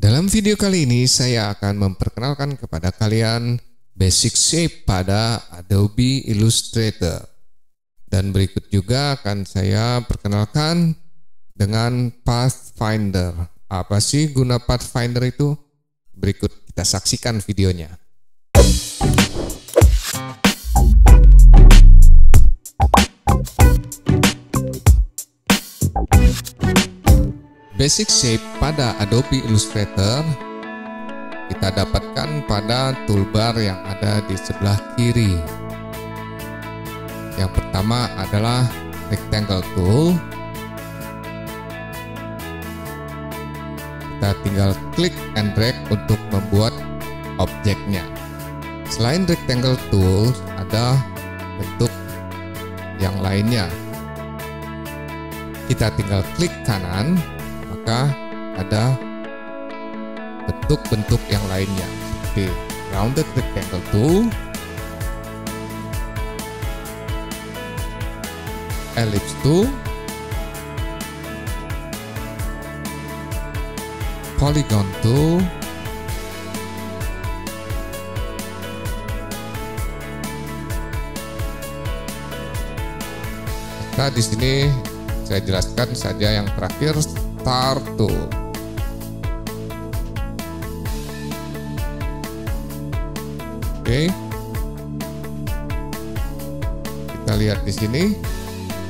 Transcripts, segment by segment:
Dalam video kali ini saya akan memperkenalkan kepada kalian basic shape pada Adobe Illustrator. Dan berikut juga akan saya perkenalkan dengan Pathfinder. Apa sih guna Pathfinder itu? Berikut kita saksikan videonya. Basic shape pada Adobe Illustrator kita dapatkan pada toolbar yang ada di sebelah kiri. Yang pertama adalah rectangle tool. Kita tinggal klik and drag untuk membuat objeknya. Selain rectangle tool, ada bentuk yang lainnya. Kita tinggal klik kanan, maka ada bentuk-bentuk yang lainnya seperti rounded rectangle tool, ellipse tool, polygon tool, nah di sini saya jelaskan saja yang terakhir, star tool. Oke, kita lihat di sini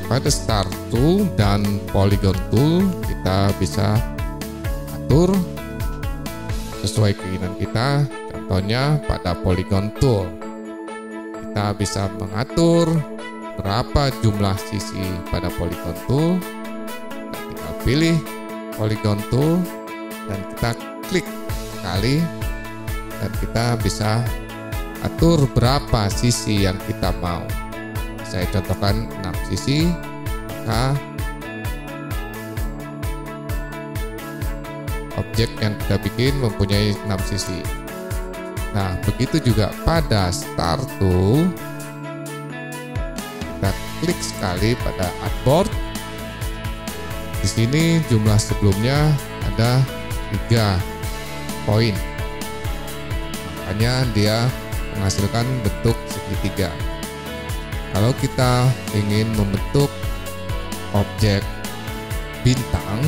pada star tool dan polygon tool kita bisa atur sesuai keinginan kita. Contohnya pada polygon tool kita bisa mengatur berapa jumlah sisi pada polygon tool. Kita tinggal pilih polygon tool dan kita klik sekali dan kita bisa atur berapa sisi yang kita mau. Saya contohkan 6 sisi, maka objek yang kita bikin mempunyai 6 sisi. Nah, begitu juga pada star tool. Kita klik sekali pada artboard. Di sini jumlah sebelumnya ada 3 poin. Makanya dia menghasilkan bentuk segitiga. Kalau kita ingin membentuk objek bintang,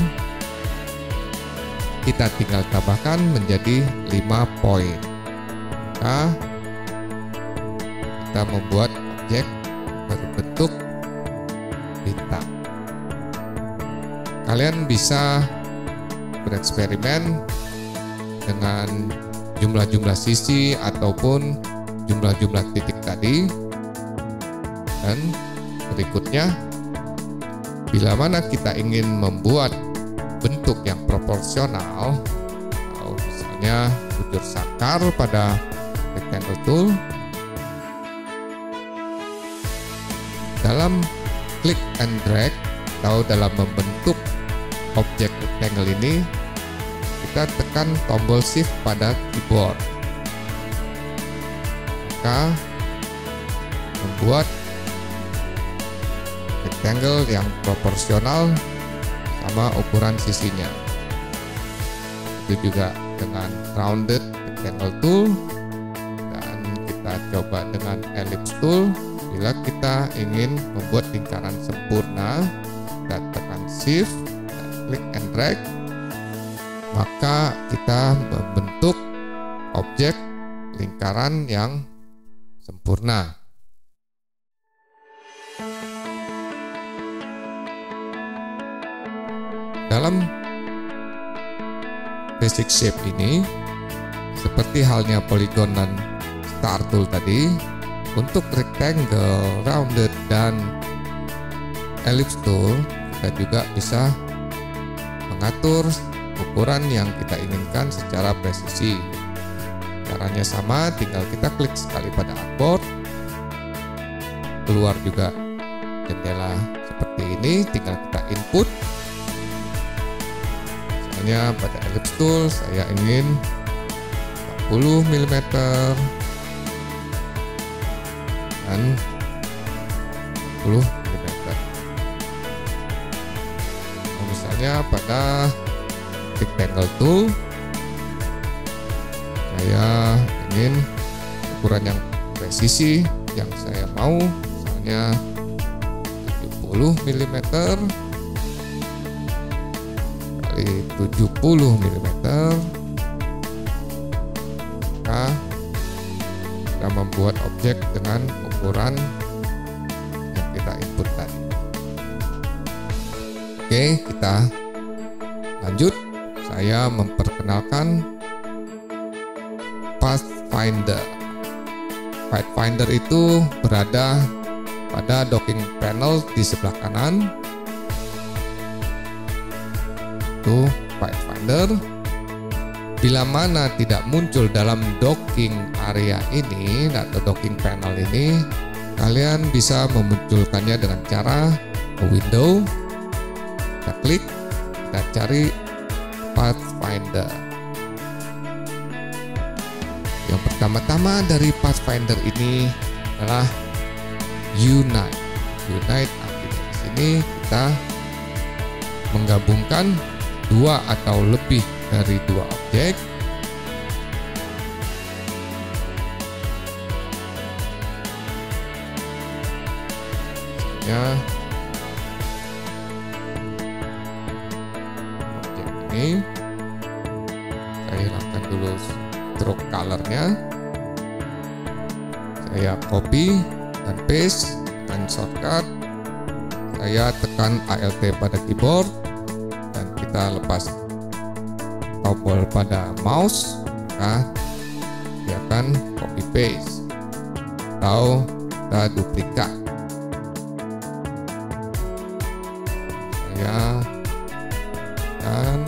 kita tinggal tambahkan menjadi 5 poin. Maka kita membuat objek berbentuk bintang. Kalian bisa bereksperimen dengan jumlah-jumlah sisi ataupun jumlah-jumlah titik tadi. Dan berikutnya, bila mana kita ingin membuat bentuk yang proporsional, atau misalnya bujur sakar pada rectangle tool, dalam klik and drag atau dalam membentuk objek rectangle ini, kita tekan tombol shift pada keyboard, maka membuat rectangle yang proporsional sama ukuran sisinya. Itu juga dengan rounded rectangle tool, dan kita coba dengan ellipse tool. Bila kita ingin membuat lingkaran sempurna, kita tekan shift dan klik and drag, maka kita membentuk objek lingkaran yang sempurna. Dalam basic shape ini, seperti halnya polygon dan star tool tadi, untuk rectangle, rounded, dan ellipse tool kita juga bisa mengatur ukuran yang kita inginkan secara presisi. Caranya sama, tinggal kita klik sekali pada artboard, keluar juga jendela seperti ini, tinggal kita input. Misalnya pada ellipse tool saya ingin 40 mm dan 10 mm. Misalnya pada rectangle tool saya ingin ukuran yang presisi yang saya mau, misalnya 70 mm kali 70 mm. Maka kita membuat objek dengan ukuran yang kita input tadi. Oke, kita lanjut. Saya memperkenalkan Pathfinder. Pathfinder itu berada pada docking panel di sebelah kanan. Itu Pathfinder. Bila mana tidak muncul dalam docking area ini atau docking panel ini, kalian bisa memunculkannya dengan cara window. Kita klik, kita cari Pathfinder. Yang pertama-tama dari Pathfinder ini adalah Unite. Unite artinya di sini kita menggabungkan dua atau lebih dari dua objek. Misalnya objek ini, saya hilangkan dulu stroke colornya, saya copy dan paste dan shortcut, saya tekan Alt pada keyboard dan kita lepas tombol pada mouse, maka dia akan copy paste atau kita duplikat. Saya dan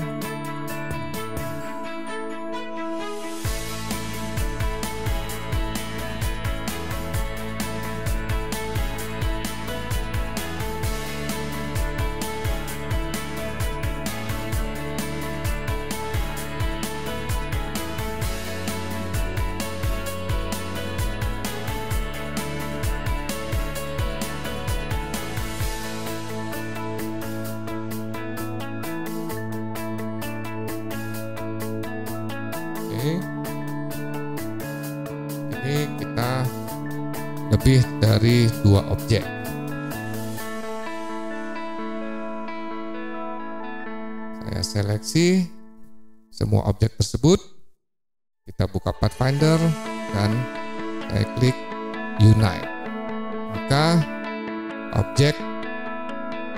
ini kita lebih dari dua objek. Saya seleksi semua objek tersebut, kita buka Pathfinder dan saya klik Unite. Maka objek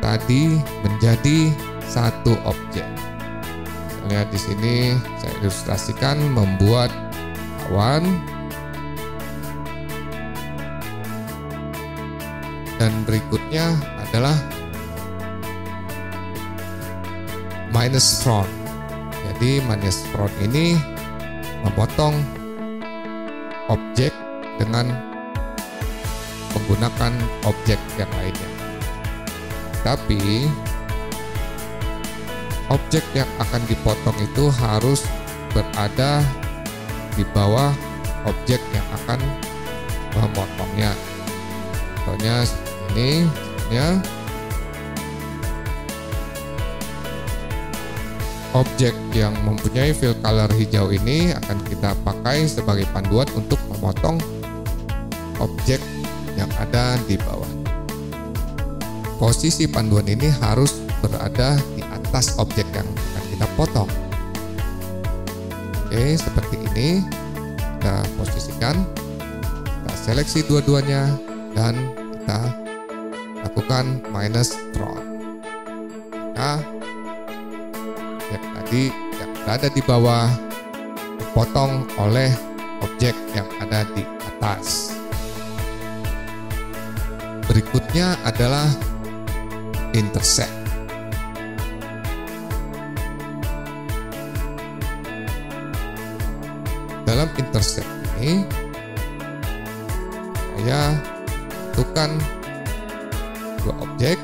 tadi menjadi satu objek. Misalnya di sini saya ilustrasikan membuat awan, dan berikutnya adalah minus front. Jadi minus front ini memotong objek dengan menggunakan objek yang lainnya. Tapi objek yang akan dipotong itu harus berada di bawah objek yang akan memotongnya. Contohnya ini ya, objek yang mempunyai fill color hijau ini akan kita pakai sebagai panduan untuk memotong objek yang ada di bawah. Posisi panduan ini harus berada di atas objek yang akan kita potong. Oke, seperti ini kita posisikan, kita seleksi dua-duanya dan kita lakukan minus front. Nah, objek tadi yang berada di bawah dipotong oleh objek yang ada di atas. Berikutnya adalah intersect. Dalam intersect ini saya tentukan dua objek.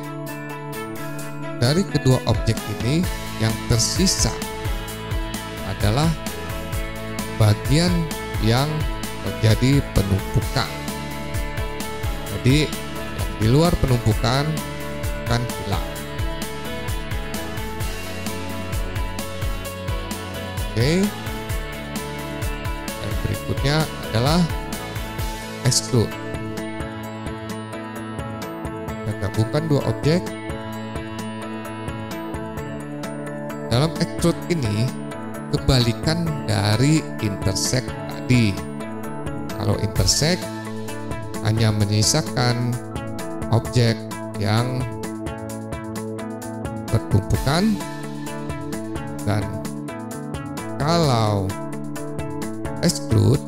Dari kedua objek ini yang tersisa adalah bagian yang terjadi penumpukan. Jadi yang di luar penumpukan akan hilang. Oke, saya berikutnya adalah extrude. Kita gabungkan dua objek. Dalam extrude ini kebalikan dari intersect tadi. Kalau intersect hanya menyisakan objek yang bertumpukan, dan kalau extrude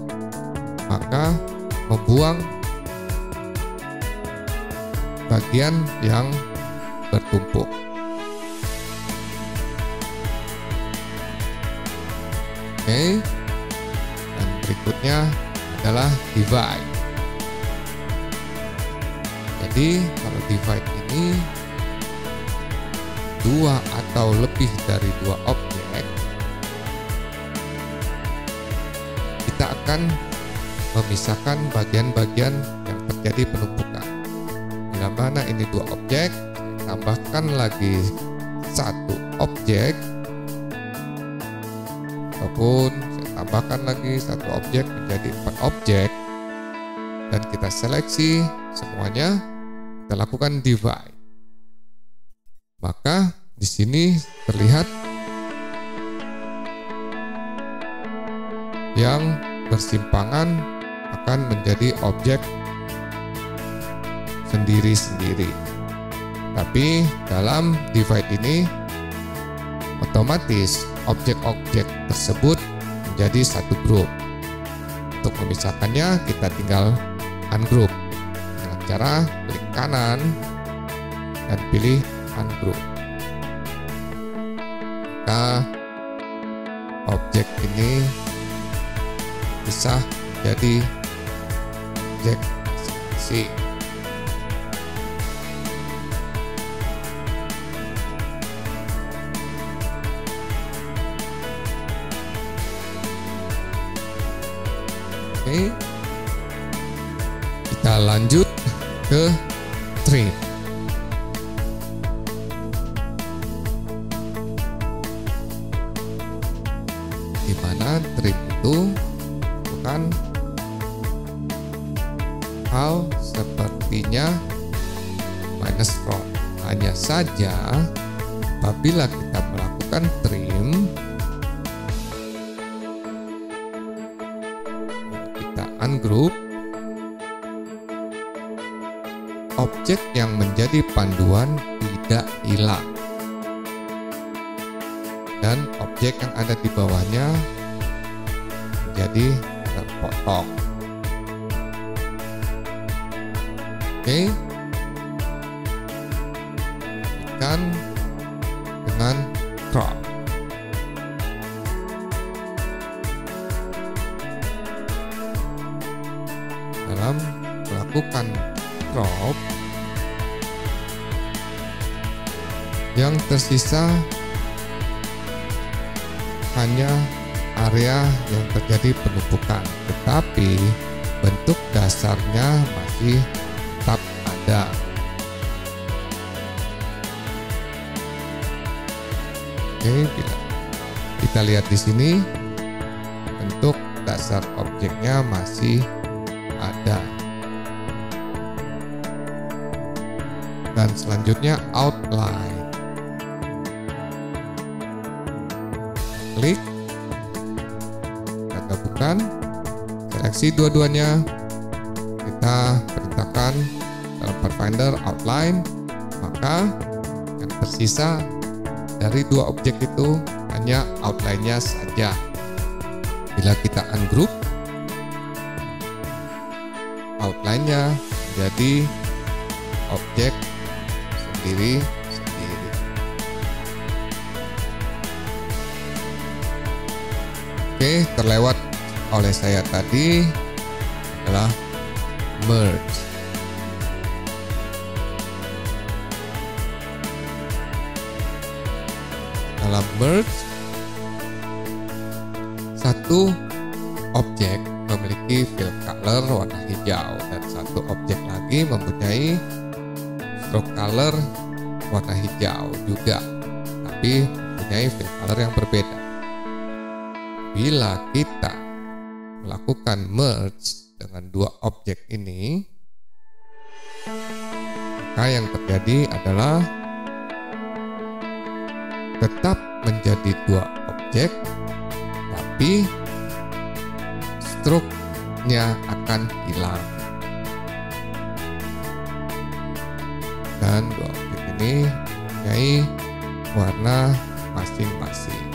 maka membuang bagian yang bertumpuk. Oke, dan berikutnya adalah divide. Jadi kalau divide ini dua atau lebih dari dua objek, kita akan memisahkan bagian-bagian yang terjadi penumpukan. Bila mana ini dua objek, tambahkan lagi satu objek, ataupun saya tambahkan lagi satu objek menjadi 4 objek, dan kita seleksi semuanya, kita lakukan divide. Maka di sini terlihat yang bersimpangan akan menjadi objek sendiri-sendiri. Tapi dalam divide ini otomatis objek-objek tersebut menjadi satu grup. Untuk memisahkannya kita tinggal ungroup dengan cara klik kanan dan pilih ungroup. Maka objek ini bisa menjadi objek seleksi. Oke, kita lanjut ke trim. Di mana trim itu bukan hal sepertinya minus from. Hanya saja apabila kita melakukan trim, ungroup, objek yang menjadi panduan tidak hilang, dan objek yang ada di bawahnya menjadi terpotong. Oke, lanjutkan dengan crop. Dalam melakukan crop, yang tersisa hanya area yang terjadi penumpukan, tetapi bentuk dasarnya masih tetap ada. Oke, kita lihat di sini bentuk dasar objeknya masih ada. Dan selanjutnya outline. Klik, kita gabungkan, seleksi dua-duanya, kita perintahkan dalam Pathfinder outline, maka yang tersisa dari dua objek itu hanya outline-nya saja. Bila kita ungroup, outline-nya menjadi objek sendiri-sendiri. Oke, terlewat oleh saya tadi adalah merge. Dalam merge, satu objek memiliki fill color warna hijau dan satu objek lagi mempunyai stroke color warna hijau juga, tapi mempunyai fill color yang berbeda. Bila kita melakukan merge dengan dua objek ini, maka yang terjadi adalah tetap menjadi dua objek, tapi struknya akan hilang. Dan dua objek ini mempunyai warna masing-masing.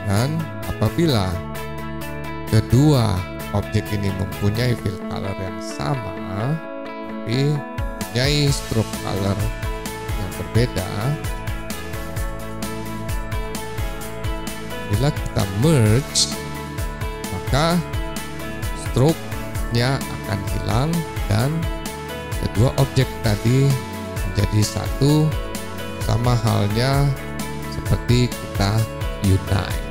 Dan apabila kedua objek ini mempunyai fill color yang sama, tapi mempunyai stroke color yang berbeda, bila kita merge, maka stroke-nya akan hilang dan kedua objek tadi menjadi satu, sama halnya seperti kita unite.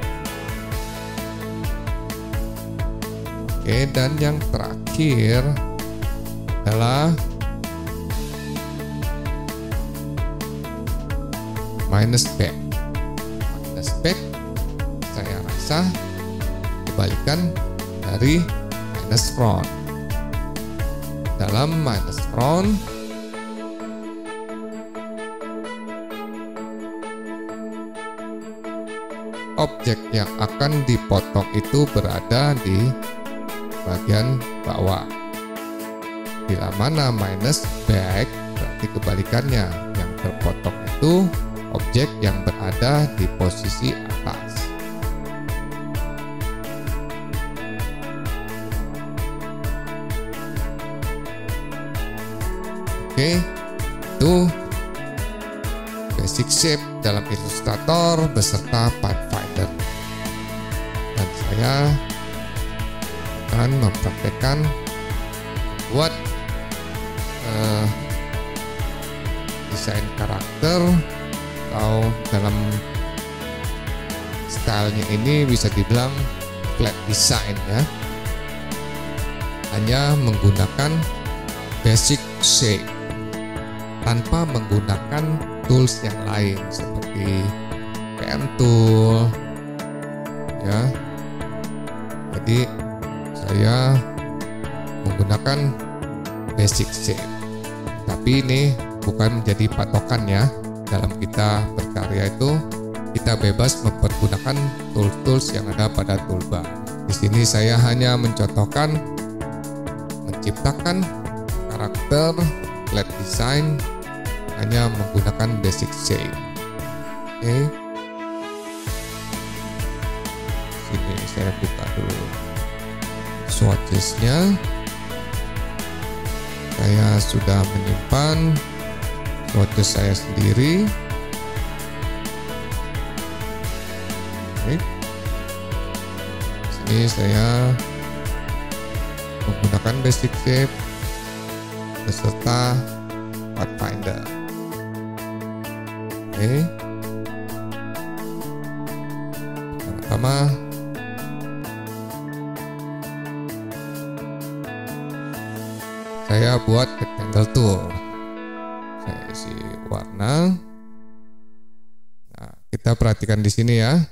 Oke, dan yang terakhir adalah minus back. Minus back saya rasa kebalikan dari minus front. Dalam minus front, objek yang akan dipotong itu berada di bagian bawah. Bila mana minus back, berarti kebalikannya, yang terpotong itu objek yang berada di posisi atas. Oke, itu basic shape dalam Illustrator beserta Pathfinder. Dan saya akan mempraktekkan buat desain karakter, atau dalam stylenya ini bisa dibilang flat design ya, hanya menggunakan basic shape tanpa menggunakan tools yang lain seperti pen tool ya. Jadi saya menggunakan basic shape, tapi ini bukan menjadi patokan ya. Dalam kita berkarya itu kita bebas mempergunakan tools-tools yang ada pada toolbar. Di sini saya hanya mencontohkan menciptakan karakter flat design hanya menggunakan basic shape. Oke. Sini saya buka dulu swatches-nya. Saya sudah menyimpan swatches saya sendiri. Baik. Sini saya menggunakan basic shape beserta Pathfinder. Oke. Pertama saya buat rectangle tool. Saya isi warna. Nah, kita perhatikan di sini ya.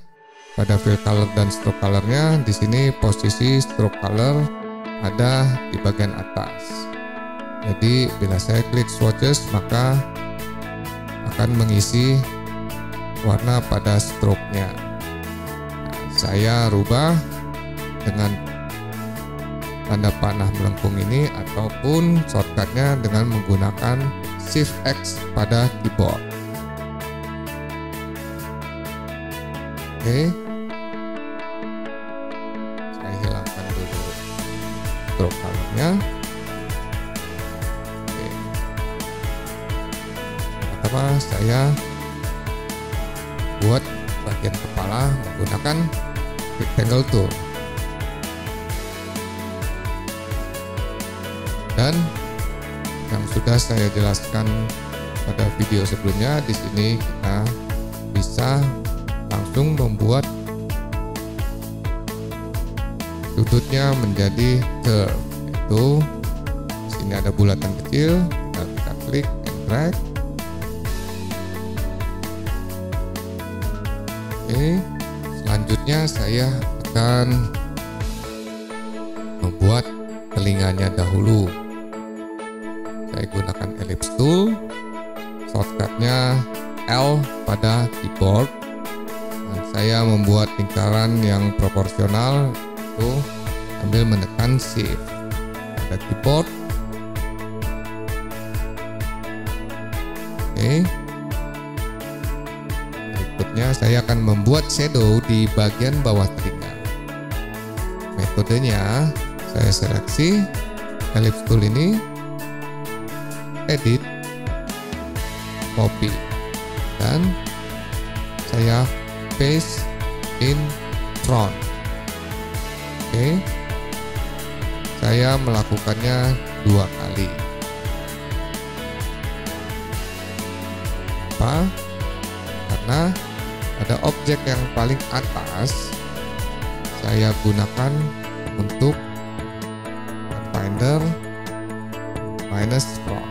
Pada fill color dan stroke colornya, di sini posisi stroke color ada di bagian atas. Jadi bila saya klik swatches, maka akan mengisi warna pada stroke-nya. Nah, saya rubah dengan tanda panah melengkung ini ataupun shortcutnya dengan menggunakan Shift X pada keyboard. Oke, saya hilangkan dulu stroke colornya. Oke. Pertama saya buat bagian kepala menggunakan rectangle tool. Dan yang sudah saya jelaskan pada video sebelumnya, di sini kita bisa langsung membuat sudutnya menjadi curve. Itu di sini ada bulatan kecil, kita klik and drag. Oke, Selanjutnya saya akan membuat telinganya dahulu. Saya gunakan ellipse tool, shortcutnya L pada keyboard, dan saya membuat lingkaran yang proporsional itu sambil menekan shift pada keyboard. Oke. Berikutnya saya akan membuat shadow di bagian bawah telinga. Metodenya saya seleksi ellipse tool ini, edit, copy, dan saya paste in front. Oke, saya melakukannya 2 kali. Apa? Karena ada objek yang paling atas saya gunakan untuk Finder minus front.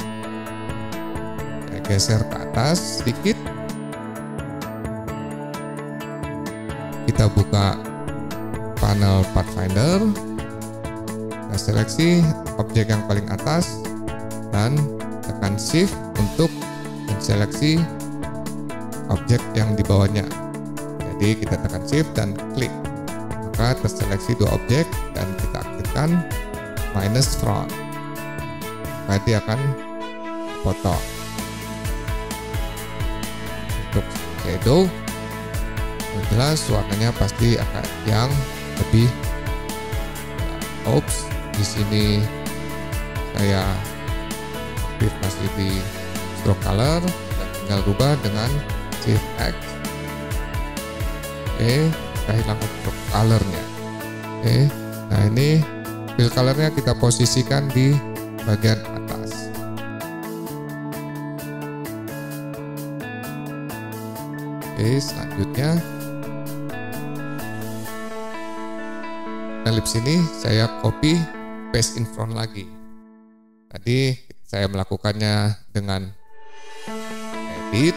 Saya geser ke atas sedikit. Kita buka panel Pathfinder. Saya seleksi objek yang paling atas dan tekan shift untuk menseleksi objek yang di bawahnya. Jadi kita tekan shift dan klik, maka terseleksi 2 objek dan kita aktifkan minus front. Nanti akan foto. Untuk shadow, yang jelas warnanya pasti akan yang lebih. Oops, di sini saya aktif masih di stroke color dan tinggal rubah dengan shift X. Oke, kita hilangkan stroke colornya. Oke, nah ini fill colornya kita posisikan di bagian atas. Oke, selanjutnya ellipse ini saya copy paste in front lagi. Tadi saya melakukannya dengan edit,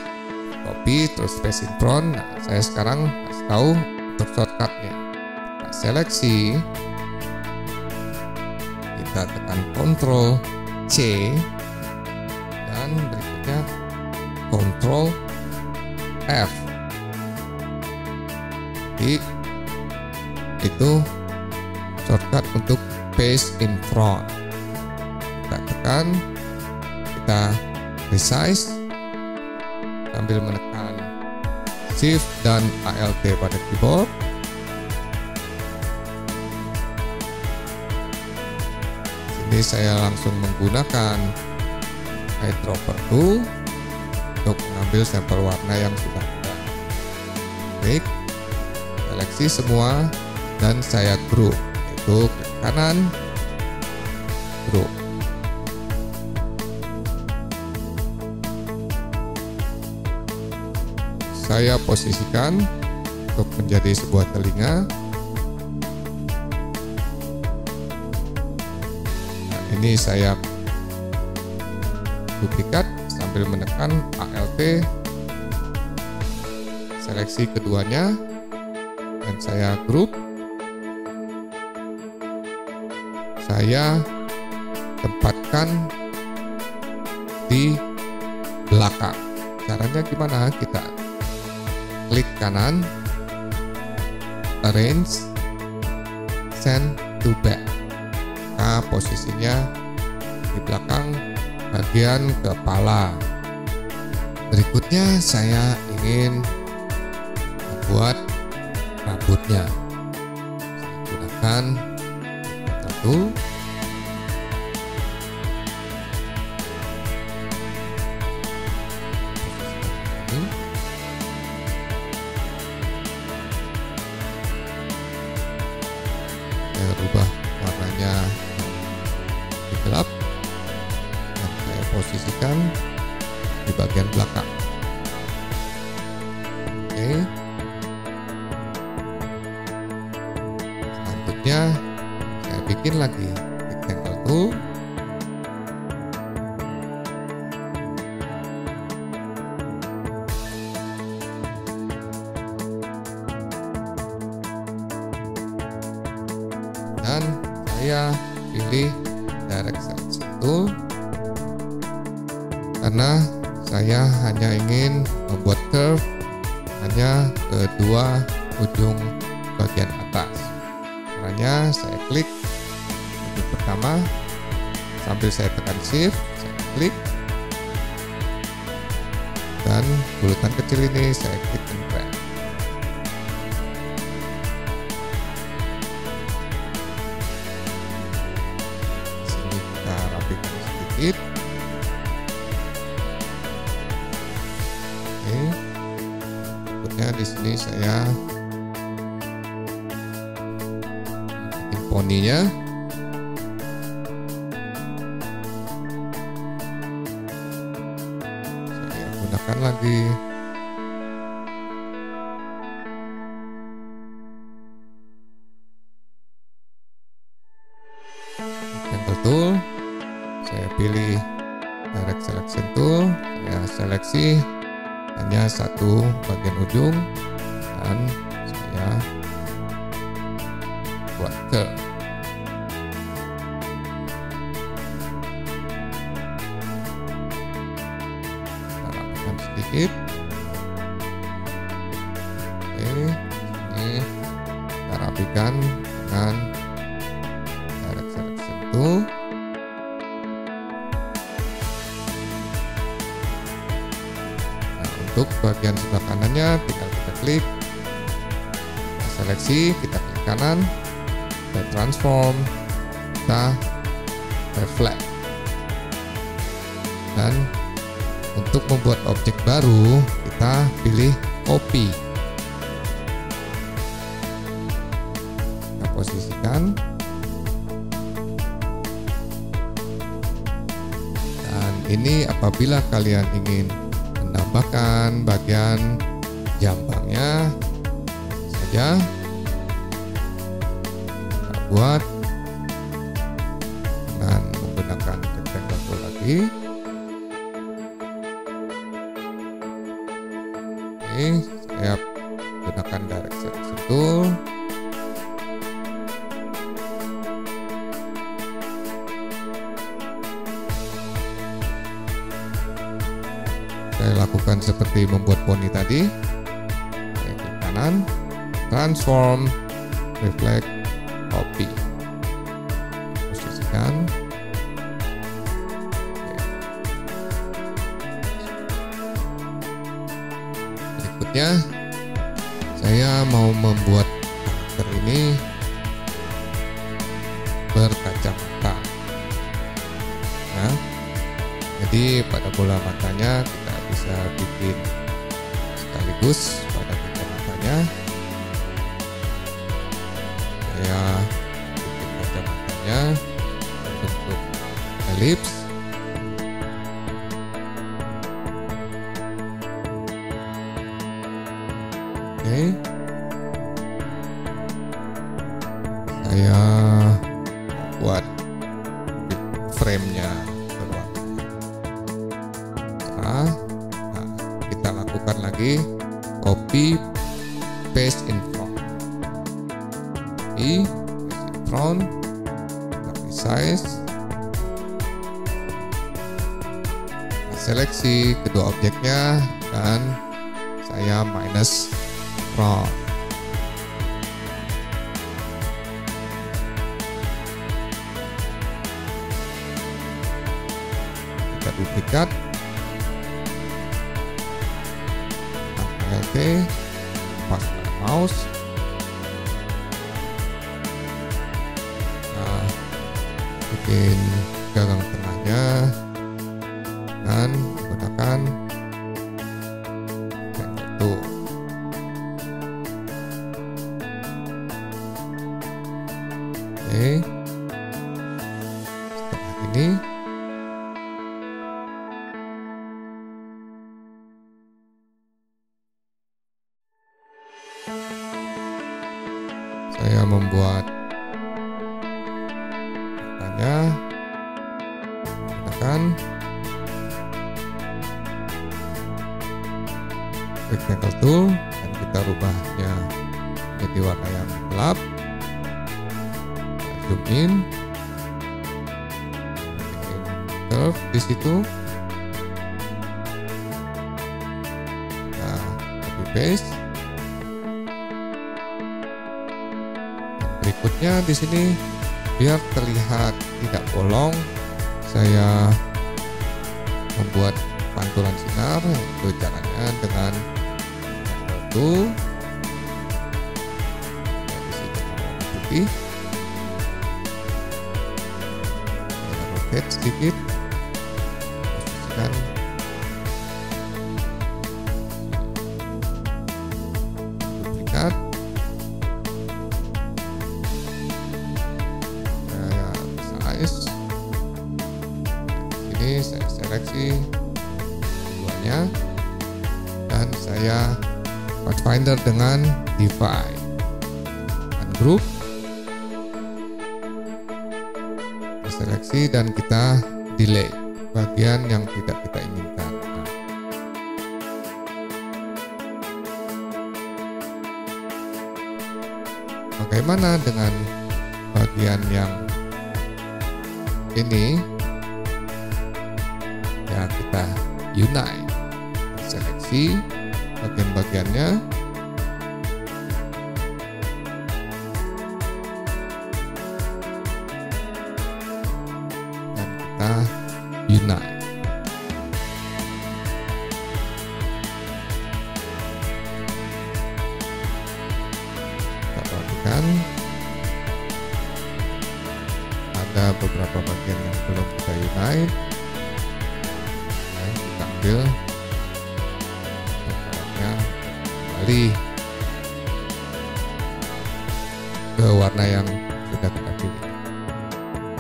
copy, terus paste in front. Nah, saya sekarang kasih tahu untuk shortcutnya. Nah, seleksi, kita tekan Ctrl C, dan berikutnya Ctrl F. Jadi itu shortcut untuk paste in front. Kita tekan, kita resize sambil menekan shift dan ALT pada keyboard. Sini saya langsung menggunakan eyedropper tool untuk mengambil sampel warna yang sudah ada. Klik, seleksi semua, dan saya group, yaitu klik kanan, group. Saya posisikan untuk menjadi sebuah telinga. Nah, ini saya duplikat sambil menekan ALT, seleksi keduanya, dan saya group. Saya tempatkan di belakang. Caranya gimana? Kita klik kanan, arrange, send to back. Nah, posisinya di belakang bagian kepala. Berikutnya saya ingin membuat rambutnya. Saya gunakan tool. Saya rubah warnanya di gelap dan saya posisikan di bagian belakang. Oke. Selanjutnya saya bikin lagi rectangle tool. dan saya pilih direct selection tool karena saya hanya ingin membuat curve hanya kedua ujung bagian atas. Caranya saya klik ujung pertama sambil saya tekan shift, saya klik, dan bulutan kecil ini saya klik and drag. Sini kita rapikan sedikit. Oke. Berikutnya di sini saya bikin poninya. Saya gunakan lagi. Rectangle tool, saya pilih direct selection tool, saya seleksi hanya satu bagian ujung dan saya buat curve. Kita rapikan sedikit. Oke, ini kita rapikan dengan direct selection tool. Untuk bagian sebelah kanannya tinggal kita klik, kita seleksi, kita klik kanan, kita transform, kita reflect. Dan untuk membuat objek baru kita pilih copy. Kita posisikan. Dan ini apabila kalian ingin menambahkan bagian jambangnya saja, kita buat dengan menggunakan rectangle tool lagi. Oke, saya gunakan direct selection tool. Saya lakukan seperti membuat poni tadi. Saya klik kanan, transform, reflect, copy. Posisikan. Berikutnya, saya mau membuat karakter ini berkacamata. Nah, jadi pada bola matanya kita bisa bikin sekaligus pada kacamatanya. Saya bikin kacamatanya berbentuk elips. Oke. Saya buat frame-nya berwarna. Nah, kita lakukan lagi copy paste in front. Copy, paste in front, kita resize. Kita seleksi kedua objeknya dan saya minus front. Kita duplikat, Alt, pas mouse. Nah, bikin gagang tengahnya dan menggunakan rectangle tool. Oke, setelah ini saya membuat matanya menggunakan rectangle tool dan kita rubahnya menjadi warna yang gelap. zoom in, bikin curve di situ. Nah, copy paste. Berikutnya di sini biar terlihat tidak bolong, saya membuat pantulan sinar, yaitu caranya dengan tool. Di sini warna putih. Saya rotate sedikit, posisikan duplikat. Ini saya seleksi keduanya dan saya pathfinder dengan divide, ungroup, seleksi dan kita delete bagian yang tidak kita inginkan. Bagaimana dengan bagian yang ini? Ya, kita unite, seleksi bagian-bagiannya, dan kita unite. Kita perhatikan ada beberapa bagian yang belum kita unite. Ambil warnanya kembali ke warna yang sudah kita pilih.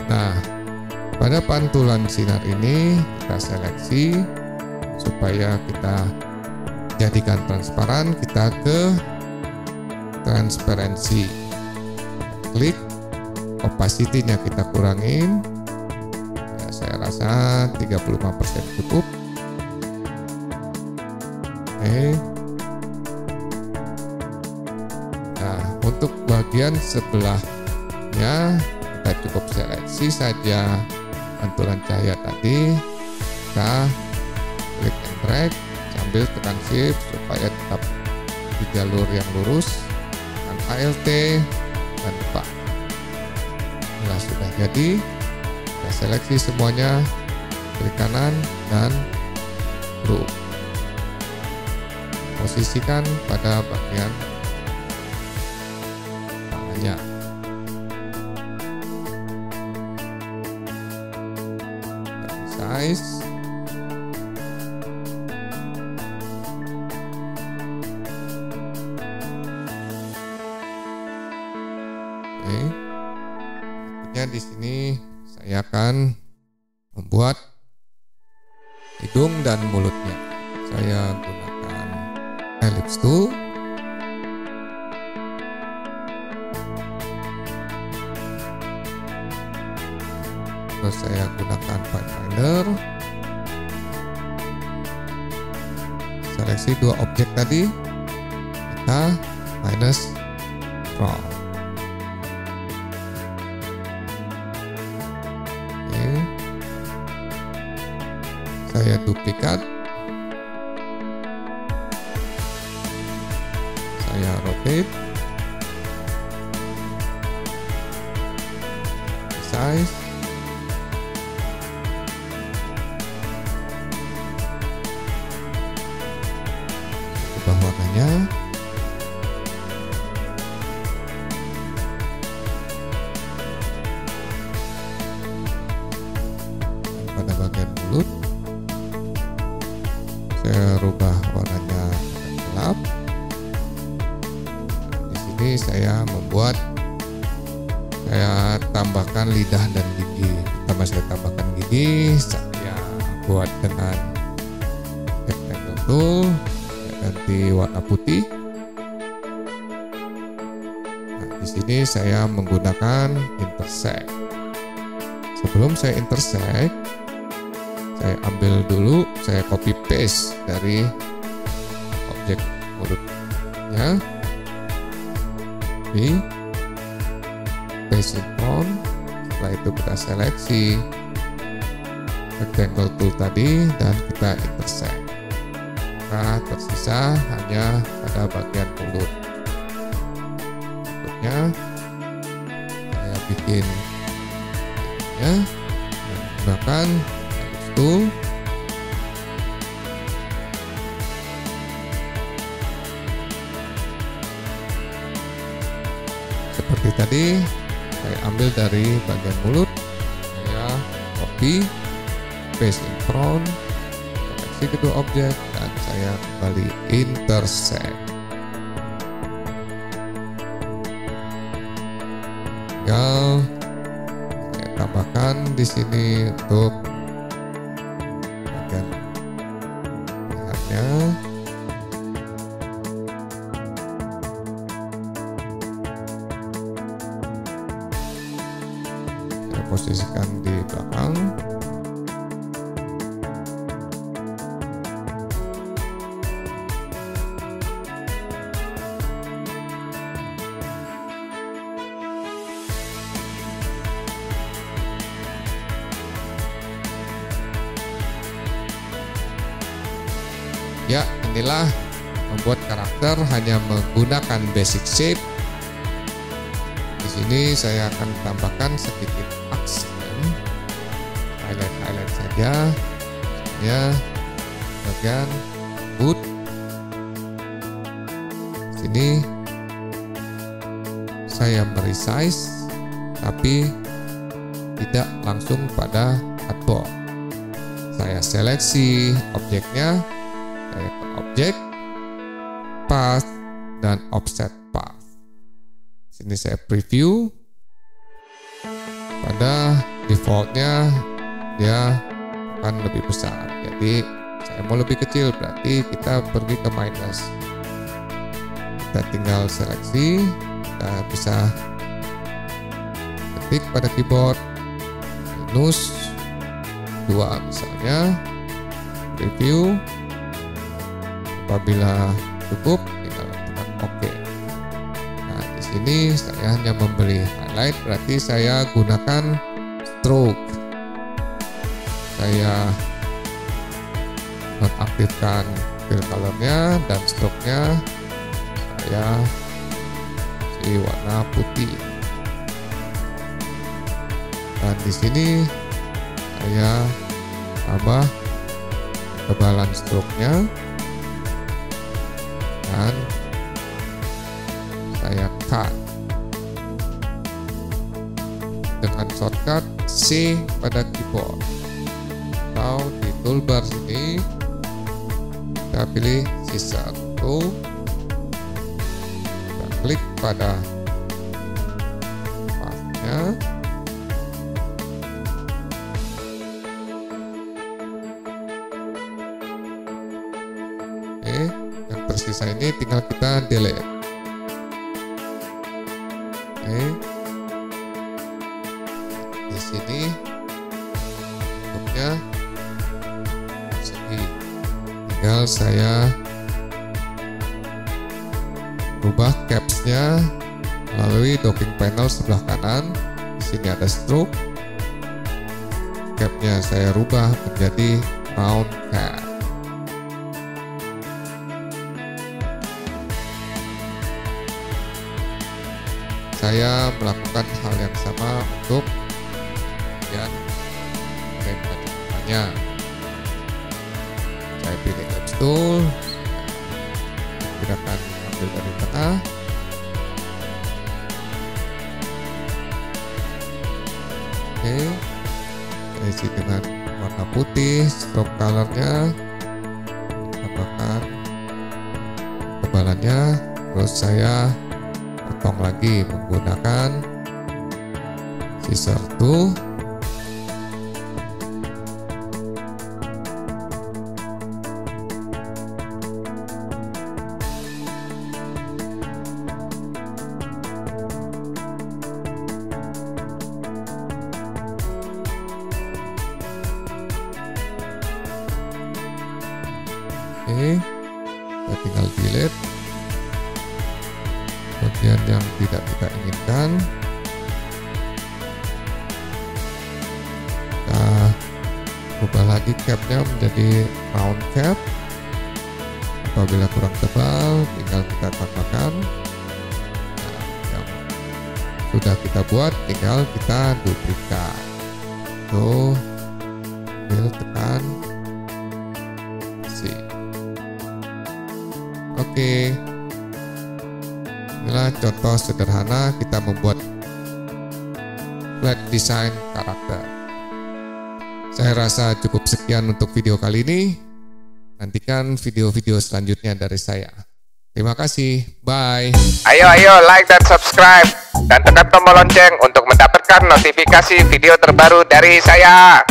Nah, pada pantulan sinar ini kita seleksi supaya kita jadikan transparan. Kita ke transparansi, klik, opacity-nya kita kurangin. Ya, saya rasa 35% cukup. Nah, untuk bagian sebelahnya kita cukup seleksi saja pantulan cahaya tadi. Kita klik and drag sambil tekan shift supaya tetap di jalur yang lurus, tekan Alt dan depan. Nah, sudah jadi. Kita seleksi semuanya, klik kanan dan group. Posisikan pada bagian tangannya. Size. Oke. Berikutnya di sini saya akan membuat hidung dan mulutnya. Saya gunakan ellipse tool, terus saya gunakan pathfinder, seleksi dua objek tadi, kita minus from. Oke, saya duplikat, saya rotate, size, ubah warnanya, pada bagian mulut saya rubah warnanya gelap. Ini saya tambahkan lidah dan gigi. Pertama saya tambahkan gigi, saya buat dengan rectangle tool, saya ganti warna putih. Nah, di sini saya menggunakan intersect. Sebelum saya intersect, saya ambil dulu, saya copy paste dari objek mulutnya. face in front. Setelah itu kita seleksi rectangle tool tadi dan kita intersect. Maka tersisa hanya pada bagian mulut. Berikutnya saya bikin ya, menggunakan ellipse tool. Seperti tadi, saya ambil dari bagian mulut, saya copy, paste in front, seleksi kedua objek, dan saya kembali intersect. Tinggal saya tambahkan di sini untuk bagian lihatnya. Posisikan di belakang. Ya, inilah membuat karakter hanya menggunakan basic shape. Di sini saya akan tambahkan sedikit aksen, highlight saja, ya, bagian hood. Sini saya meresize, tapi tidak langsung pada artboard. Saya seleksi objeknya, saya ke objek, path, dan offset path. Sini saya preview. Pada defaultnya dia akan lebih besar, jadi saya mau lebih kecil, berarti kita pergi ke minus. Kita tinggal seleksi, kita bisa ketik pada keyboard minus 2 misalnya, preview. Apabila cukup, tinggal tekan OK. Nah, di sini saya hanya memberi highlight, berarti saya gunakan stroke. Saya nonaktifkan fill colornya dan stroke-nya saya kasih warna putih. Dan di sini saya tambah ketebalan stroke-nya. Dan saya cut dengan shortcut C pada keyboard atau di toolbar sini kita pilih scissor tool, kita klik pada pathnya, oke. Tersisa ini tinggal kita delete. Oke. Di sini bentuknya segi. Tinggal saya rubah capsnya melalui docking panel sebelah kanan. Di sini ada stroke. Capnya saya rubah menjadi round cap. Saya melakukan hal yang sama untuk bagian frame depannya. Saya pilih ellipse tool, gerakan ambil dari tengah, oke, saya isi dengan warna putih, stroke colornya, tambahkan ketebalannya, terus saya potong lagi menggunakan scissor tool. Oke, kita tinggal delete bagian yang tidak kita inginkan. Ubah lagi capnya menjadi round cap. Apabila kurang tebal, tinggal kita tambahkan. Nah, yang sudah kita buat, tinggal kita duplikat. Tuh, ambil, tekan, si. Oke. Inilah contoh sederhana kita membuat flat design karakter. Saya rasa cukup sekian untuk video kali ini. Nantikan video-video selanjutnya dari saya. Terima kasih. Bye. Ayo like dan subscribe dan tekan tombol lonceng untuk mendapatkan notifikasi video terbaru dari saya.